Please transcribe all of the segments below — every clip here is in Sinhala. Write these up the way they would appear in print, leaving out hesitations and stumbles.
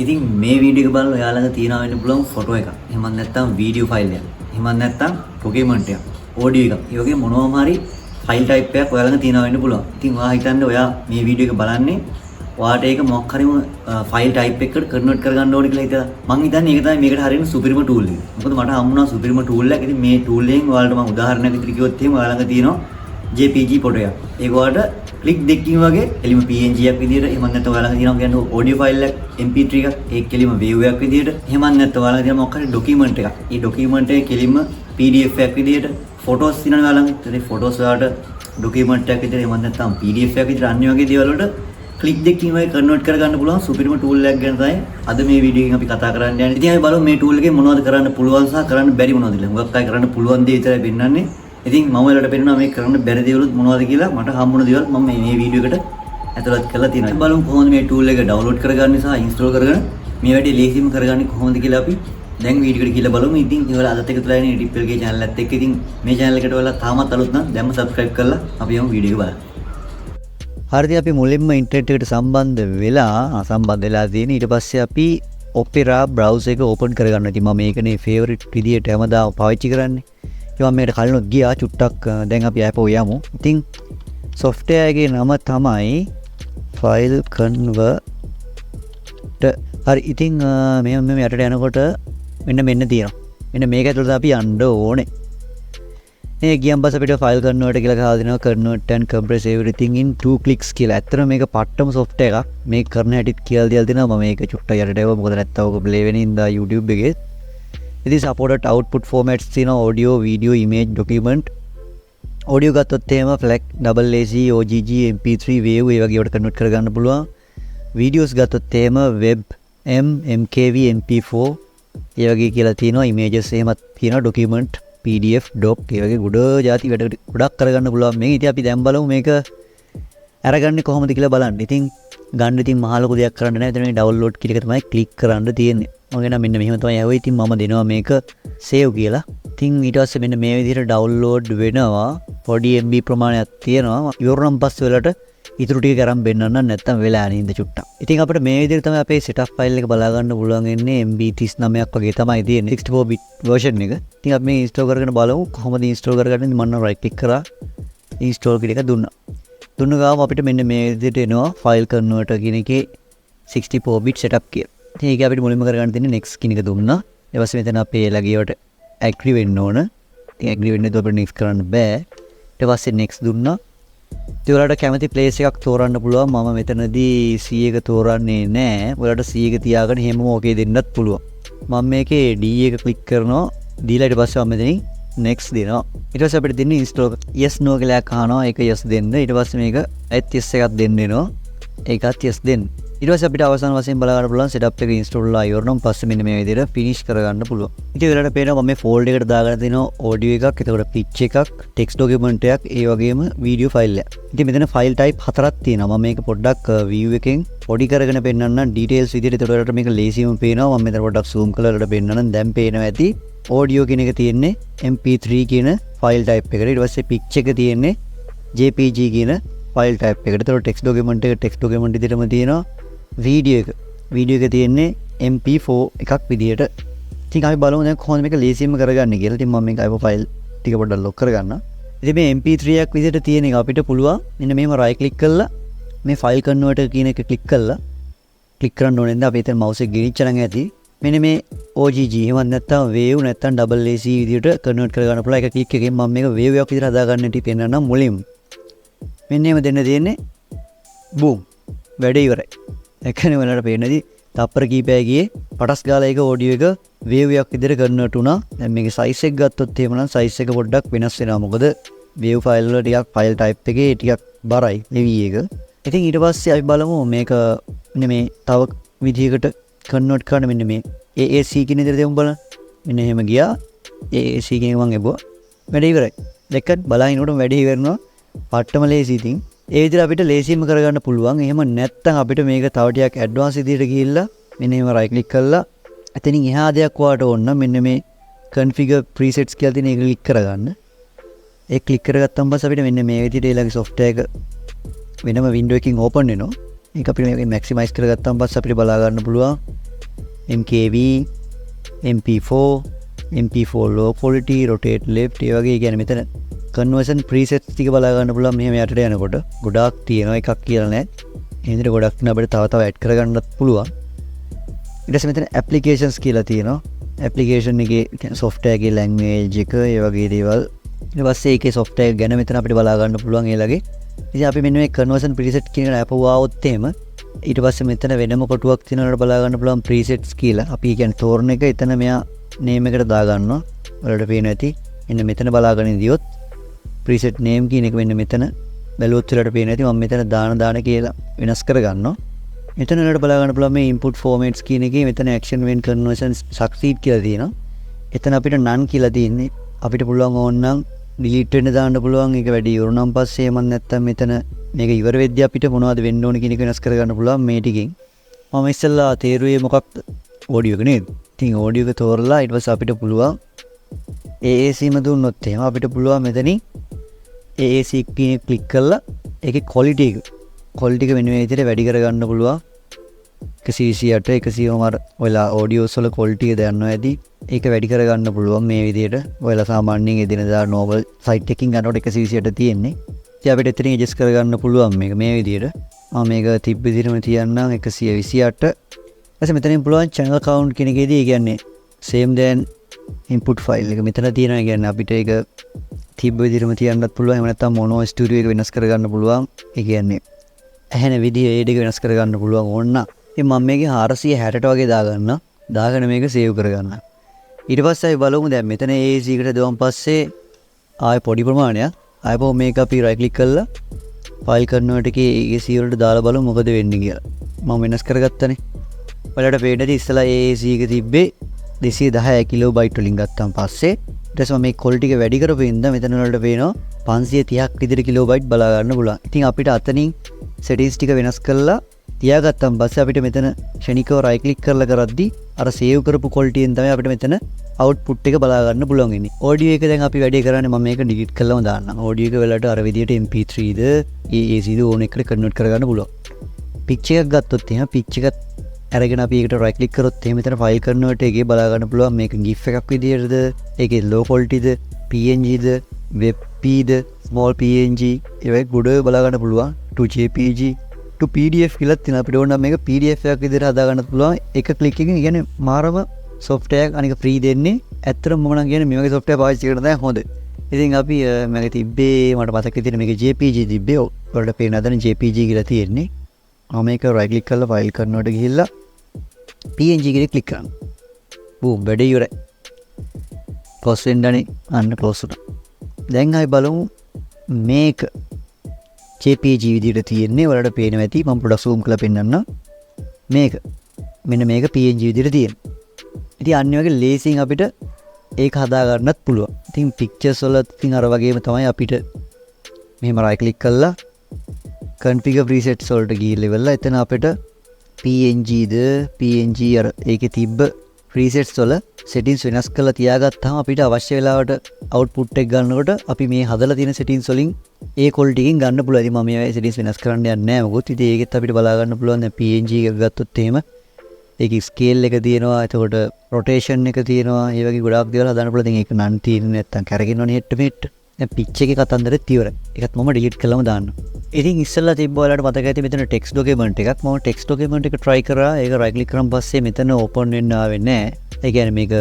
ඉතින් මේ වීඩියෝ එක බලලා ඔයාලා ළඟ තියනවා වෙන්න පුළුවන් ෆොටෝ එකක්. එහෙම නැත්නම් වීඩියෝ ෆයිල් එකක්. එහෙම නැත්නම් ඩොකියුමන්ට් එකක්. ඔඩියෝ එකක්. ඒ වගේ මොනවාම හරි ෆයිල් ටයිප් එකක් ඔයාලා ළඟ තියනවා වෙන්න පුළුවන්. ඉතින් ඔයා හිතන්නේ ඔයා මේ වීඩියෝ එක බලන්නේ ඔයාට ඒක මොකක් හරි ෆයිල් ටයිප් එකකට කන්වර්ට් කරගන්න ඕනේ කියලා හිතලා. මං හිතන්නේ ඒක තමයි මේකට හරියන සුපිරිම ටූල් එක. මොකද මට හම්බුණා සුපිරිම ටූල් එකක්. ඉතින් මේ ටූල් එකෙන් ඔයාලට මම උදාහරණයක් විදිහට කිව්වොත් එහෙම ඔයාලා ළඟ තියෙනවා JPG ෆොටෝ එකක්. ඒක ඔයාලට ක්ලික් දෙකකින් වගේ එලිම PNG එකක් විදිහට එහෙම නැත්නම් ඔයාලා ළඟ තියෙනවා කියන්නේ ඔඩියෝ ෆයිල් එකක් MP3 එකක් ඒක කෙලිම වේව් එකක් විදිහට එහෙම නැත්නම් ඔයාලා ළඟ තියෙනවා මොකක් හරි ඩොකියුමන්ට් එකක්. මේ ඩොකියුමන්ට් එකේ කෙලිම PDF එකක් විදිහට ෆොටෝස් තියෙනවා ඔයාලා ළඟ. ඒ ෆොටෝස් වලට ඩොකියුමන්ට් එකක් විදිහට එහෙම නැත්නම් PDF එකක් විදිහට අන්‍ය වගේ දේවල් වලට ක්ලික් දෙකකින් වගේ කන්වර්ට් කරගන්න පුළුවන් සුපිරිම ටූල් එකක් ගැන තමයි අද මේ වීඩියෝ එකෙන් අපි කතා කරන්න යන්නේ. ඉතින් අපි බලමු මේ ටූල් එකෙන් මොනවද කරන්න පුළුවන් සහ කරන්න බැරි මොනවද කියලා. මොකක් අය කරන්න පුළුවන් දේ විතරයි පෙන්නන්නේ. ඉතින් මම ඔයාලට පෙන්නනවා මේ කරන්න බැරි දේවලුත් මොනවද කියලා. මට හම්බුන දේවල් මම මේ වීඩියෝ එකට ඇතුළත් කරලා තියෙනවා. බලමු කොහොමද මේ ටූල් එක ඩවුන්ලෝඩ් කරගන්නේ සහ ඉන්ස්ටෝල් කරගෙන මේ වැඩේ ලේසියෙන්ම කරගන්නේ කොහොමද කියලා අපි දැන් වීඩියෝ එකට කියලා බලමු. ඉතින් ඔයාලා අදත් එකතුලා ඉන්නේ Anytiplk channel එකත් එක්ක. ඉතින් මේ channel එකට ඔයාලා තාමත් අලුත් නම් දැන්ම subscribe කරලා අපි යමු වීඩියෝ එක බලන්න. හරිද අපි මුලින්ම ඉන්ටර්නෙට් එකට සම්බන්ධ වෙලා තියෙන ඊට පස්සේ අපි Opera browser එක open කරගන්න. ඉතින් මම මේකනේ favorite විදියට හැමදාම පාවිච්චි කරන්නේ. ඉතින් මම මේකට කලිනුත් ගියා චුට්ටක් දැන් අපි app එක යමු. ඉතින් software එකේ නම තමයි file convert. හරි ඉතින් මේ යටට යනකොට මෙන්න තියෙනවා. මෙන්න මේක ඇතුළට අපි යන්න ඕනේ. මේ ගියන් පස්සේ අපිට ෆයිල් කන්වර්ට් කියලා ගහලා දෙනවා convert and compress everything in 2 clicks කියලා. ඇත්තටම මේක පට්ටම software එකක්. මේක කරන හැටිත් කියලා දෙලා දෙනවා. මම මේක චුට්ටක් යටට එවුවා. මොකද නැත්තම් ඔක play වෙන ඉඳා YouTube එකේ. ඉතින් supported output formats තියෙනවා audio, video, image, document. audio ගත්තොත් එහෙම FLAC, AAC, OGG, MP3, wave ඒ වගේ ඒවට convert කරගන්න පුළුවන්. videos ගත්තොත් එහෙම web, MKV, MP4 ඒ වගේ කියලා තියෙනවා. images එහෙමත් තියෙනවා. document PDF doc ඒ වගේ ගොඩ જાති වැඩ ගොඩක් කරගන්න පුළුවන් මේක. ඉතින් අපි දැන් බලමු මේක අරගන්නේ කොහොමද කියලා බලන්න. ඉතින් ගන්න ඉතින් මහ ලොකු දෙයක් කරන්න නැහැ. එතන මේ download කියන එක තමයි ක්ලික් කරන්න තියෙන්නේ. මම කියනවා මෙන්න මෙහෙම තමයි ආවේ. ඉතින් මම දෙනවා මේක save කියලා. ඉතින් ඊට පස්සේ මෙන්න මේ විදිහට download වෙනවා. පොඩි MB ප්‍රමාණයක් තියෙනවා. ඉවරනම් පස්සේ වලට ඉතුරු ටික කරන් බෙන්නන්න නැත්තම් වෙලා යන්නේ ඉඳ චුට්ටක්. ඉතින් අපිට මේ විදිහට තමයි අපේ setup file එක බලා ගන්න පුළුවන් වෙන්නේ. MB 39ක් වගේ තමයි තියෙන්නේ 64 bit version එක. ඉතින් අපි මේ install කරගෙන බලමු කොහොමද install කරගන්නේ. මම right click කරා install කියන එක දුන්නා. දුන්න ගාම අපිට මෙන්න මේ විදිහට එනවා file converter කියන එකේ 64 bit setup කියලා. ඉතින් ඒක අපිට මුලින්ම කරගන්න තියෙන්නේ next කියන එක දුන්නා. ඊට පස්සේ මෙතන අපේ ලගියට agree වෙන්න ඕන. ඉතින් agree වෙන්නේ අපිට next කරන්න බෑ. ඊට පස්සේ next දුන්නා. ඉතින් ඔයාලට කැමති place එකක් තෝරන්න පුළුවන්. මම මෙතනදී C එක තෝරන්නේ නැහැ. ඔයාලට C එක තියාගෙන හැමෝම ඕකේ දෙන්නත් පුළුවන්. මම මේකේ D එක click කරනවා. දීලා ඊට පස්සේ මම මෙතනින් next දෙනවා. ඊට පස්සේ අපිට දෙන්නේ install yes no කියලා අහනවා. ඒක yes දෙන්න. ඊට පස්සේ මේක ඇත් yes එකක් දෙන්න වෙනවා. ඒකත් yes දෙන්න. ඊට පස්සේ අපිට අවසාන වශයෙන් බලා ගන්න පුළුවන් setup එක install වෙලා ඉවරනම් පස්සේ මෙන්න මේ විදිහට finish කරගන්න පුළුවන්. ඉතින් ඔයාලට පේනවා මම මේ folder එකට දාගෙන තියෙනවා audio එකක්, එතකොට pitch එකක්, text document එකක්, ඒ වගේම video file එකක්. ඉතින් මෙතන file type හතරක් තියෙනවා. මම මේක පොඩ්ඩක් view එකෙන් පොඩි කරගෙන පෙන්නන්නම් details විදිහට. එතකොට ඔයාලට මේක ලේසියෙන්ම පේනවා. මම මෙතන පොඩ්ඩක් zoom කරලා ඔයාලට පෙන්නන්නම්. දැන් පේනවා ඇති audio කියන එක තියෙන්නේ MP3 කියන file type එකට. ඊට පස්සේ pitch එක තියෙන්නේ JPG කියන file type එකට. එතකොට text document එක text document විදිහටම තියෙනවා. video එක තියෙන්නේ MP4 එකක් විදියට. ඉතින් අපි බලමු දැන් කොහොමද මේක ලේසියෙන්ම කරගන්නේ කියලා. ඉතින් මම මේක අයිපෝ ෆයිල් ටික පොඩ්ඩක් ලොක් කරගන්නම්. ඉතින් මේ MP3 එකක් විදියට තියෙන එක අපිට පුළුවන් මෙන්න මෙහෙම right click කරලා මේ file converter කියන එක click කරලා click කරන්න ඕනේ. දැන් අපි එතන mouse එක ගෙනිච්ච නම් ඇති. මෙන්න මේ OGG එහෙම නැත්නම් wave නැත්නම් AAC විදියට convert කරගන්න පුළුවන්. ඒක click එකෙන් මම මේක wave එකක් විදියට හදාගන්න ටික පෙන්නන්නම් මුලින්ම. මෙන්න එහෙම දෙන්න තියෙන්නේ boom වැඩේ ඉවරයි. එකනේ වලට පේනදී තප්පර කීපයයි ගියේ පටස් ගාලා ඒක ඔඩියෝ එක වේව් එකක් විදිහට කන්වර්ට් වුණා. දැන් මේකේ size එක ගත්තොත් එහෙම නම් size එක පොඩ්ඩක් වෙනස් වෙනවා. මොකද wave file වල ටිකක් file type එකේ ටිකක් බරයි level එක. ඉතින් ඊට පස්සේ අපි බලමු මේක මෙන්න මේ තව විදිහකට කන්වර්ට් කරන්න. මෙන්න මේ AAC කියන විදිහට දෙමු බලන්න. මෙන්න එහෙම ගියා. AAC කියන එක මම එබුවා. වැඩ ඉවරයි. දැක්කත් බලහිනකොට වැඩ ඉවරනවා. පට්ටම ලේසි. ඉතින් ඒ විදිහට අපිට ලේසියෙන්ම කරගන්න පුළුවන්. එහෙම නැත්නම් අපිට මේක තව ටිකක් ඇඩ්වාන්ස් විදිහට ගිහිල්ලා මෙන්න එහෙම right click කරලා එතනින් එහා දෙයක් වාට ඕන නම් මෙන්න මේ configure presets කියලා තියෙන එක ක්ලික් කරගන්න. ඒක ක්ලික් කරගත්තම පස්සේ අපිට මෙන්න මේ විදිහට ඊළඟ software එක වෙනම window එකකින් open වෙනවා. ඒක අපිට මේක maximize කරගත්තම පස්සේ අපිට බලා ගන්න පුළුවන් MKV, MP4, MP4 low quality, rotate left ඒ වගේ කියන්නේ මෙතන conversion presets ටික බලා ගන්න පුළුවන් මෙහෙම යටට යනකොට ගොඩාක් තියෙනවා එකක් කියලා නෑ. ඒ විදිහට ගොඩක් තියෙනවා අපිට තව තව ඇඩ් කරගන්නත් පුළුවන්. ඊට පස්සේ මෙතන applications කියලා තියෙනවා. application එකේ software එකේ language එක ඒ වගේ දේවල්. ඊට පස්සේ ඒකේ software ගැන මෙතන අපිට බලා ගන්න පුළුවන් ඒ ලගේ. ඉතින් අපි මෙන්න මේ conversion preset කියන එක අපවවොත් එහෙම ඊට පස්සේ මෙතන වෙනම කොටුවක් තියෙනවට බලා ගන්න පුළුවන් presets කියලා. අපි කියන්නේ තෝරන එක එතන මෙයා name එකට දා ගන්නවා. ඔයාලට පේනවා ඇති. එන්න මෙතන බලාගෙන ඉදියොත් preset name කියන එක මෙන්න මෙතන බැලුවොත් ඔයාලට පේනවා ඇති. මම මෙතන දාන කියලා වෙනස් කර ගන්නවා. මෙතන ඔයාලට බලා ගන්න පුළුවන් මේ input formats කියන එකේ මෙතන action when conversion succeed කියලා තියෙනවා. එතන අපිට none කියලා තියෙන්නේ. අපිට පුළුවන් ඕනනම් delete වෙන්න දාන්න පුළුවන්. ඒක වැඩි ඉවරුනම් පස්සේ මම නැත්තම් මෙතන මේක ඉවර වෙද්දී අපිට මොනවද වෙන්න ඕන කියන එක වෙනස් කර ගන්න පුළුවන් මේ ටිකෙන්. මම ඉස්සෙල්ලා තේරුවේ මොකක්ද? audio එක නේද? ඉතින් audio එක තෝරලා ඊට පස්සේ අපිට පුළුවන් AAC ම දුන්නොත් එහෙම අපිට පුළුවන් මෙතනින් AAC කියන එක ක්ලික් කරලා ඒකේ quality එක වෙන විදිහට වැඩි කර ගන්න පුළුවන්. 128 100 ඔයලා audios වල quality එක දන්නවා ඇති. ඒක වැඩි කර ගන්න පුළුවන් මේ විදිහට. ඔයලා සාමාන්‍යයෙන් එදිනදා normal site එකකින් ගන්නකොට 128 තියෙන්නේ. ඉතින් අපිට එතනින් adjust කර ගන්න පුළුවන් මේක මේ විදිහට. මම මේක තිබ්බ විදිහටම තියන්නම් 128. ඊට මෙතනින් පුළුවන් channel count කියන එකේදී ඒ කියන්නේ same then input file එක මෙතන තියෙනවා. ඒ කියන්නේ අපිට ඒක තිබ්බ විදිහටම තියන්නත් පුළුවන්. එහෙම නැත්නම් mono studio එක වෙනස් කර ගන්න පුළුවන්. ඒ කියන්නේ ඇහෙන විදිහ ඒ ටික වෙනස් කර ගන්න පුළුවන් ඕන නම්. ඉතින් මම මේකේ 460ට වගේ දාගන්න. දාගෙන මේක save කරගන්න. ඊට පස්සේ අපි බලමු දැන් මෙතන AAC එකට දාවන් පස්සේ ආයෙ පොඩි ප්‍රමාණයක් ආයෙ මේක අපි right click කරලා file convert එකේ AAC වලට දාලා බලමු මොකද වෙන්නේ කියලා. මම වෙනස් කරගත්තනේ. ඔයාලට පේන්නේ ඉස්සලා AAC එක තිබ්බේ 210 කිලෝබයිට් වලින් ගත්තාන් පස්සේ ඊට පස්සේ මම මේ quality එක වැඩි කරපුවින්ද මෙතන වලට පේනවා 530ක් විතර කිලෝබයිට් බලා ගන්න පුළුවන්. ඉතින් අපිට අතනින් settings ටික වෙනස් කරලා තියාගත්තාන් පස්සේ අපිට මෙතන ක්ෂණිකව right click කරලා කරද්දි අර save කරපු quality එකෙන් තමයි අපිට මෙතන output එක බලා ගන්න පුළුවන් වෙන්නේ. audio එක දැන් අපි වැඩි කරන්නේ මම මේක delete කරලාම දාන්නම්. audio එක වලට අර විදියට MP3 ද AAC ද ඕන එකට convert කරගන්න පුළුවන්. pitch එකක් ගත්තොත් එහෙනම් pitch එකත් අරගෙන අපි ඒකට right click කරොත් එහෙනම් මෙතන file convert එකේ බලා ගන්න පුළුවන් මේක GIF එකක් විදියටද ඒකේ low quality ද PNG ද WebP ද small PNG ඒවයි ගොඩ බලා ගන්න පුළුවන් to JPG to PDF කියලා තියෙනවා. අපිට ඕන නම් මේක PDF එකක් විදිහට හදා ගන්නත් පුළුවන්. එක ක්ලික් එකකින් කියන්නේ මාරම software එකක් අනික free දෙන්නේ. ඇත්තටම මම නම් කියන්නේ මේ වගේ software පාවිච්චි කරන දැන් හොඳ. ඉතින් අපි මගේ තිබ්බේ මට මතක විදිහට මේක JPG තිබ්බේ. ඔයාලට පේන හදන JPG කියලා තියෙන්නේ. මම මේක right click කරලා file convert ගිහිල්ලා PNG එකේ ක්ලික් කරන්න. boom වැඩේ ඉවරයි. close වෙන්නනේ අන්න close වුණා. දැන් ආයි බලමු මේක JPG විදිහට තියෙන්නේ. ඔයාලට පේනවා ඇති. මම පොඩ්ඩක් zoom කරලා පෙන්නන්නම්. මේක මෙන්න මේක PNG විදිහට තියෙනවා. ඉතින් අන්න වගේ ලේසියෙන් අපිට ඒක හදා ගන්නත් පුළුවන්. ඉතින් pictures වල ඉතින් අර වගේම තමයි අපිට මෙහෙම right click කරලා configure presets වලට ගිහිල්ලා ඉවරලා එතන අපිට PNG අර ඒකේ තිබ්බ presets වල settings වෙනස් කරලා තියාගත්තාම අපිට අවශ්‍ය වෙලාවට output එක ගන්නකොට අපි මේ හදලා තියෙන settings වලින් ඒ quality එකෙන් ගන්න පුළුවන්. ඉතින් මම මේ settings වෙනස් කරන්න යන්නේ නැහැ මොකොත්. ඉතින් ඒකෙත් අපිට බලා ගන්න පුළුවන් දැන් PNG එක ගත්තොත් එහෙම ඒකේ scale එක තියෙනවා. එතකොට rotation එක තියෙනවා. ඒ වගේ ගොඩාක් දේවල් හදන්න පුළුවන්. ඉතින් ඒක නන් තියෙන්නේ නැත්තම් කරගෙනවනේ හෙට්ට මෙහෙට්ට. දැන් pitch එකේ කතන්දරෙත් ඉවරයි. ඒකත් මම delete කළාම දාන්නම්. ඉතින් ඉස්සෙල්ලා තිබ්බ ඔයාලට මතක ඇති මෙතන text document එකක්. මම text document එක try කරා. ඒක right click කරන් පස්සේ මෙතන open වෙන්න ආවේ නැහැ. ඒ කියන්නේ මේක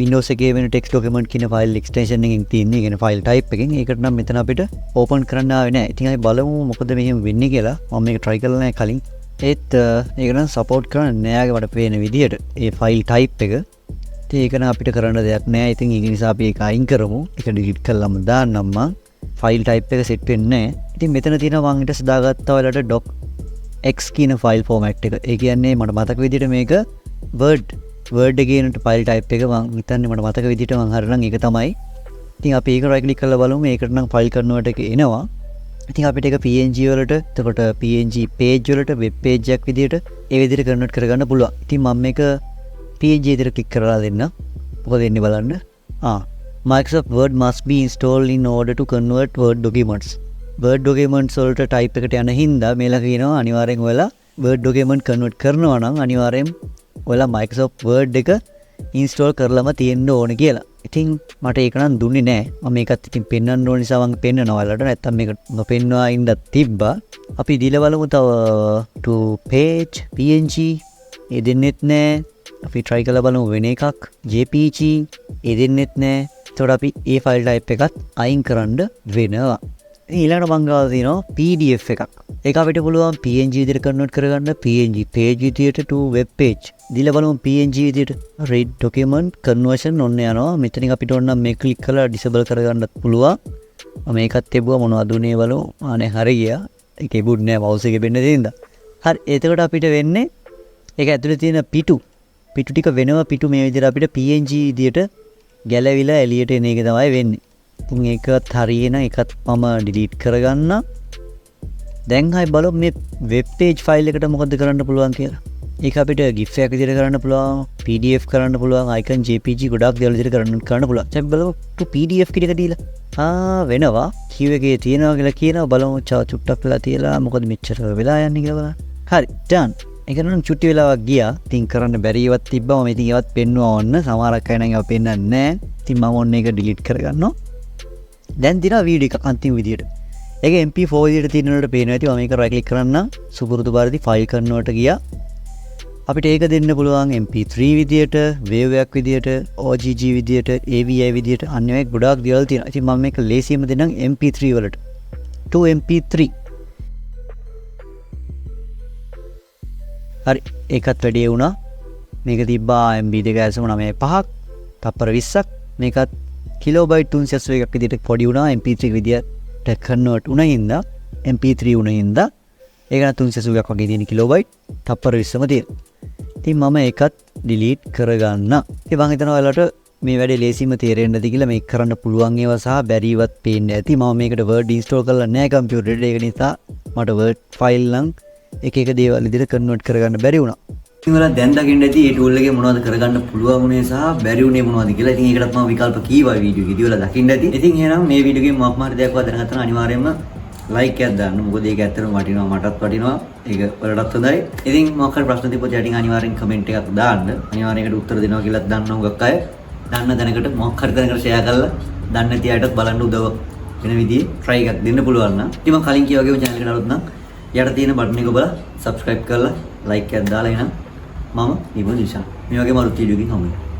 Windows එකේ වෙන text document කියන file extension එකකින් තියෙන්නේ. ඒ කියන්නේ file type එකකින්. ඒකට නම් මෙතන අපිට open කරන්න ආවේ නැහැ. ඉතින් අපි බලමු මොකද මෙහෙම වෙන්නේ කියලා. මම මේක try කරලා නැහැ කලින්. ඒත් ඒක නම් support කරන්නේ නැහැ මට පේන විදිහට. ඒ file type එක. ඉතින් ඒක නම් අපිට කරන්න දෙයක් නැහැ. ඉතින් ඒක නිසා අපි ඒක අයින් කරමු. ඒක delete කළාම දාන්නම් මම. file type එක set වෙන්නේ නැහැ. ඉතින් මෙතන තියෙනවා මම ඊට සදාගත්තා ඔයාලට DOCX කියන file format එක. ඒ කියන්නේ මට මතක විදිහට මේක Word එකේ නට file type එක මම හිතන්නේ මට මතක විදිහට මම හරිනම් ඒක තමයි. ඉතින් අපි ඒක right click කරලා බලමු. ඒකට නම් file convert එක එනවා. ඉතින් අපිට ඒක PNG වලට එතකොට PNG page වලට web page එකක් විදිහට ඒ විදිහට convert කරගන්න පුළුවන්. ඉතින් මම මේක PNG විදිහට click කරලා දෙන්න. මොකද වෙන්නේ බලන්න. Microsoft Word must be installed in order to convert Word documents. Word documents වලට type එකට යන හින්දා මේලා කියනවා අනිවාර්යෙන් ඔයාලා Word document convert කරනවා නම් අනිවාර්යෙන් ඔයාලා Microsoft Word එක install කරලම තියෙන්න ඕනේ කියලා. ඉතින් මට ඒක නම් දුන්නේ නැහැ. මම මේකත් ඉතින් පෙන්වන්න ඕන නිසා මම පෙන්වනවා ඔයාලට. නැත්තම් මේක නොපෙන්වා ඉඳ තිබ්බා. අපි දීලා බලමු තව to page PNG ඒ දෙන්නෙත් නැහැ. අපි try කරලා බලමු වෙන එකක් JPG ඒ දෙන්නෙත් නැහැ. එතකොට අපි ඒ file type එකත් අයින් කරන්න වෙනවා. ඊළඟට මම ගාව තියෙනවා PDF එකක්. ඒක අපිට පුළුවන් PNG විදිහට convert කරගන්න PNG page විදිහට to web page. දීලා බලමු PNG විදිහට read document conversion ඔන්න යනවා. මෙතනින් අපිට ඕන නම් මේ click කරලා disable කරගන්නත් පුළුවන්. මම මේකත් තිබුවා මොනවද උනේ බලමු. අනේ හරි ගියා. ඒක ඉබුත් නෑ mouse එකේ වෙන්න දෙන්න. හරි එතකොට අපිට වෙන්නේ ඒක ඇතුලේ තියෙන පිටු ටික වෙනම පිටු මේ විදිහට අපිට PNG විදිහට ගැලවිලා එළියට එන එක තමයි වෙන්නේ. ඉතින් ඒකත් හරියන එකත් මම delete කරගන්න. දැන් හයි බලමු මේ web page file එකට මොකද කරන්න පුළුවන් කියලා. ඒක අපිට GIF එකක් විදිහට කරන්න පුළුවන්, PDF කරන්න පුළුවන්, icon JPG ගොඩක් දේවල් විදිහට කරන්න පුළුවන්. දැන් බලමු to PDF එක දීලා. වෙනවා. queue එකේ තියෙනවා කියලා කියනවා. බලමු චුට්ටක් වෙලා තියලා මොකද මෙච්චර වෙලා යන්නේ කියලා බලන්න. හරි done. ඒක නම් චුට්ටි වෙලාවක් ගියා. ඉතින් කරන්න බැරි ඒවත් තිබ්බම මම ඉතින් ඒවත් පෙන්වුවා ඕන්න. සමහරක් අය නම් ඒවා පෙන්වන්නේ නැහැ. ඉතින් මම ඔන්න ඒක delete කරගන්නවා. දැන් දිනා වීඩියෝ එක අන්තිම විදියට. ඒක MP4 විදියට තියෙනවලට පේනවා ඇති. මම මේක right click කරන්න සුපුරුදු පරිදි file convert ගියා. අපිට ඒක දෙන්න පුළුවන් MP3 විදියට, wave එකක් විදියට, OGG විදියට, AVI විදියට අනිවාර්ය ගොඩාක් දේවල් තියෙනවා. ඉතින් මම මේක ලේසියෙන්ම දෙන්නම් MP3 වලට. to MP3. හරි ඒකත් වැඩි වුණා. මේක තිබ්බා MB 2.95ක්, තප්පර 20ක්. මේකත් කිලෝබයිට් 381ක් විදියට පොඩි වුණා. MP3 විදියට convert වුණා හින්දා MP3 වුණා හින්දා ඒක නම් 381ක් වගේ තියෙන කිලෝබයිට් තප්පර 20ම තියෙනවා. ඉතින් මම ඒකත් delete කරගන්න. ඉතින් මම හිතනවා ඔයාලට මේ වැඩේ ලේසියෙන්ම තේරෙන්න ඇති කියලා. මේක කරන්න පුළුවන් ඒවා සහ බැරිවත් පේන්නේ ඇති. මම මේකට Word install කරලා නැහැ කම්පියුටර් එකට. ඒක නිසා මට Word file නම් එක දේවල් විදිහට convert කරගන්න බැරි වුණා. ඉතින් ඔයාලා දැන් දකින්න ඇති මේ tool එකේ මොනවද කරගන්න පුළුවන් උනේ සහ බැරි උනේ මොනවද කියලා. ඉතින් ඒකටත් මම විකල්ප කීවා වීඩියෝ එකේදී ඔයාලා දකින්න ඇති. ඉතින් එහෙනම් මේ වීඩියෝ එකේ මොකක් හරි දෙයක් ඔයා දැනගත්තා නම් අනිවාර්යයෙන්ම like එකක් දාන්න. මොකද ඒක ඇත්තටම වටිනවා, මටත් වටිනවා. ඒක ඔයාලටත් හොඳයි. ඉතින් මොකක් හරි ප්‍රශ්න තිබ්බොත් යටින් අනිවාර්යෙන් comment එකක් දාන්න. අනිවාර්යෙන් ඒකට උත්තර දෙනවා කියලාත් දන්නවා හුඟක් අය. දන්න දැනකට මොකක් හරි දැනකට share කරලා දන්නේ නැති අයටත් බලන්න උදව් වෙන විදිහේ try එකක් දෙන්න පුළුවන් නම්. ඉතින් මම කලින් කිව්වා වගේම channel එකට ආවොත් නම් යට තියෙන බටන් එක ඔබලා subscribe කරලා like එකක් දාලා එනම් මම නිබුන් දිශා. මේ වගේ මරුත් වීඩියෝ එකකින් හම්බෙමු.